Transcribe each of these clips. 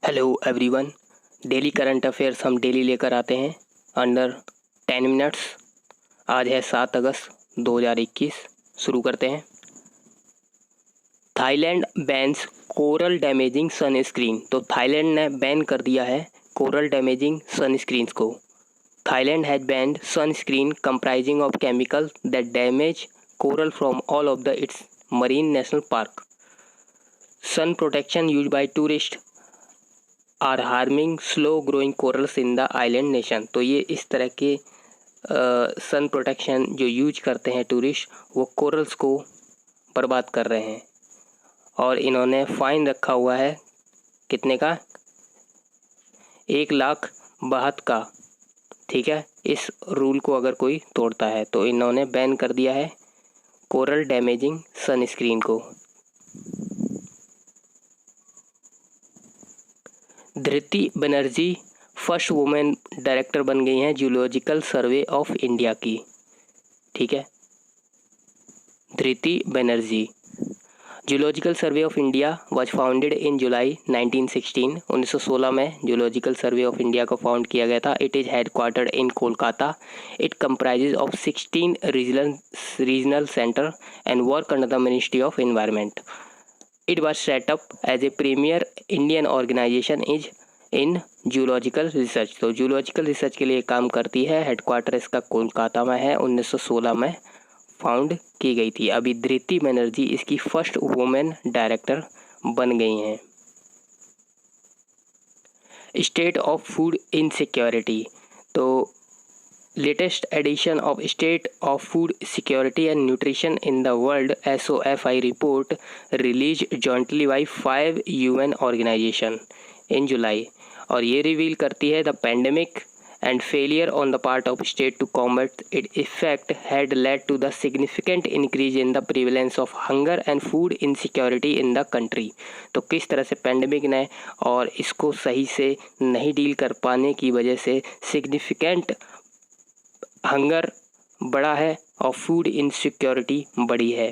Hello everyone. Daily current affairs हम daily लेकर आते हैं अंडर 10 मिनट्स। आज है 7 अगस्त 2021। शुरू करते हैं। Thailand bans coral damaging sunscreen. तो थाईलैंड ने बैन कर दिया है कोरल डैमेजिंग सनस्क्रीन्स को। Thailand has banned sunscreen comprising of chemical that damage coral from all of the its marine national park. Sun protection use by tourist are harming slow growing corals in the island nation. तो ये इस तरह के sun protection जो use करते हैं tourist, वो corals को बर्बाद कर रहे हैं। और इन्होंने फाइन रखा हुआ है कितने का? 1,62,000 का। ठीक है, इस रूल को अगर कोई तोड़ता है तो इन्होंने बैन कर दिया है कोरल डैमेजिंग सनस्क्रीन को। धृति बनर्जी फर्स्ट वुमेन डायरेक्टर बन गई हैं जूलॉजिकल सर्वे ऑफ इंडिया की। ठीक है, Dhriti Banerjee. Zoological survey of India was founded in July 1916। 1916 में जूलॉजिकल सर्वे ऑफ इंडिया को फाउंड किया गया था। It is headquartered in Kolkata. It comprises of 16 regional centre and work under the ministry of environment. It was set up as a premier Indian organization is in zoological research. तो zoological research के लिए काम करती है। Headquarter इसका कोलकाता में है। 1916 में फाउंड की गई थी। अभी धृति बनर्जी इसकी फर्स्ट वुमेन डायरेक्टर बन गई हैं। State of food insecurity. तो latest edition of state of food security and nutrition in the world SOFI report release jointly by 5 UN organisation in July. और ये रिवील करती है the pandemic and failure on the part of state to combat its effect had led to the significant increase in the prevalence of hunger and food insecurity in the country। तो किस तरह से pandemic ने और इसको सही से नहीं डील कर पाने की वजह से सिग्निफिकेंट हंगर बढ़ा है और फूड इनसिक्योरिटी बढ़ी है।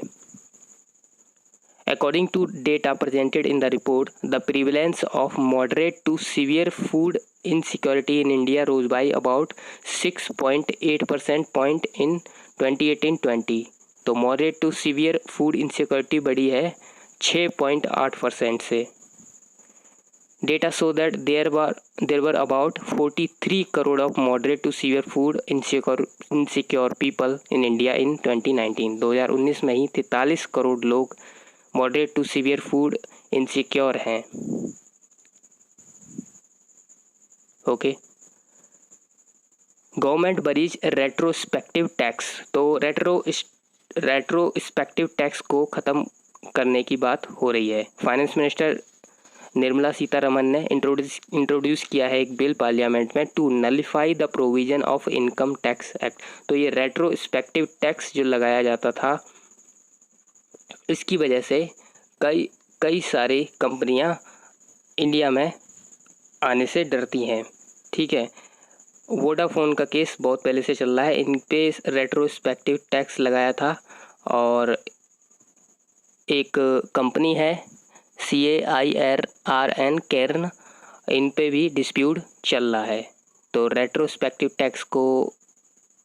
According to data presented in the report, the prevalence of moderate to severe food insecurity in India rose by about 6.8% point in 2018-20। तो moderate to severe food insecurity बढ़ी है 6.8% से। Data show that there were about 43 crore of moderate to severe food insecure people in India in 2019। 2019 में ही 43 करोड़ लोग moderate to severe food insecure हैं। Okay, government buries retrospective tax. तो retrospective tax को ख़त्म करने की बात हो रही है। फाइनेंस मिनिस्टर निर्मला सीतारमन ने इंट्रोड्यूस किया है एक बिल पार्लियामेंट में to nullify the provision of income tax act. तो ये रेट्रोस्पेक्टिव टैक्स जो लगाया जाता था, इसकी वजह से कई सारी कंपनियां इंडिया में आने से डरती हैं। ठीक है, वोडाफोन का केस बहुत पहले से चल रहा है। इन पे रेट्रोस्पेक्टिव टैक्स लगाया था और एक कंपनी है CAIRN केर्न, इन पे भी डिस्प्यूट चल रहा है। तो रेट्रोस्पेक्टिव टैक्स को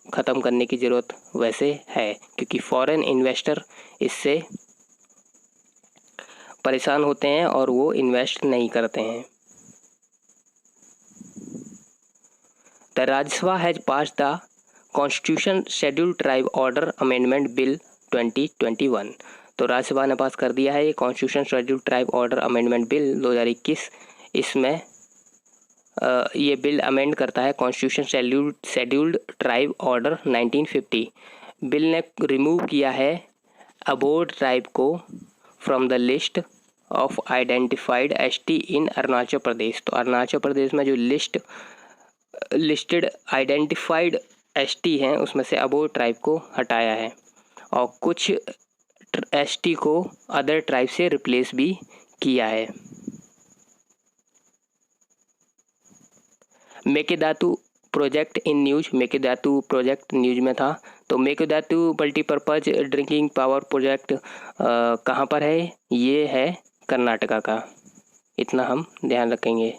ख़त्म करने की ज़रूरत वैसे है, क्योंकि फॉरेन इन्वेस्टर इससे परेशान होते हैं और वो इन्वेस्ट नहीं करते हैं। The Rajya Sabha has pass the constitution schedule tribe order amendment bill 2021। तो राज्यसभा ने पास कर दिया है ये constitution schedule tribe order amendment bill 2021। इसमें ये बिल अमेंड करता है constitution scheduled tribe order 1950। Bill ने रिमूव किया है अबोर्ड ट्राइब को from the list of identified ST इन अरुणाचल प्रदेश। तो अरुणाचल प्रदेश में जो लिस्टेड आइडेंटिफाइड ST हैं उसमें से अबोर्ड ट्राइब को हटाया है और कुछ ST को अदर ट्राइब से रिप्लेस भी किया है। Mekedatu project in news. Mekedatu project news में था। तो Mekedatu multipurpose drinking power project कहाँ पर है? ये है कर्नाटका का। इतना हम ध्यान रखेंगे।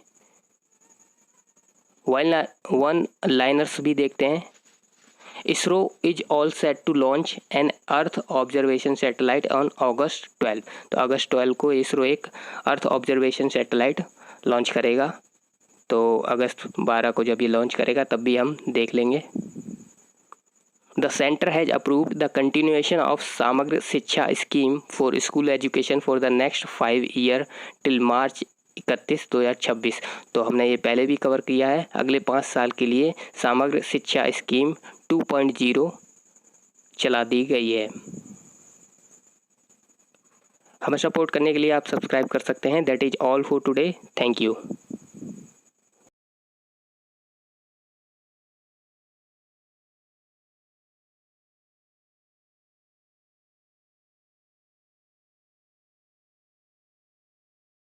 वन लाइनर्स भी देखते हैं। ISRO is all set to launch an earth observation satellite on August 12। तो अगस्त 12 को इसरो एक अर्थ ऑब्जर्वेशन सैटेलाइट लॉन्च करेगा। तो अगस्त 12 को जब ये लॉन्च करेगा तब भी हम देख लेंगे। The centre has approved the continuation of समग्र शिक्षा scheme for school education for the next 5 year till March 31, 2026। तो हमने ये पहले भी कवर किया है। अगले 5 साल के लिए समग्र शिक्षा स्कीम 2.0 चला दी गई है। हमें सपोर्ट करने के लिए आप सब्सक्राइब कर सकते हैं। That is all for today. Thank you.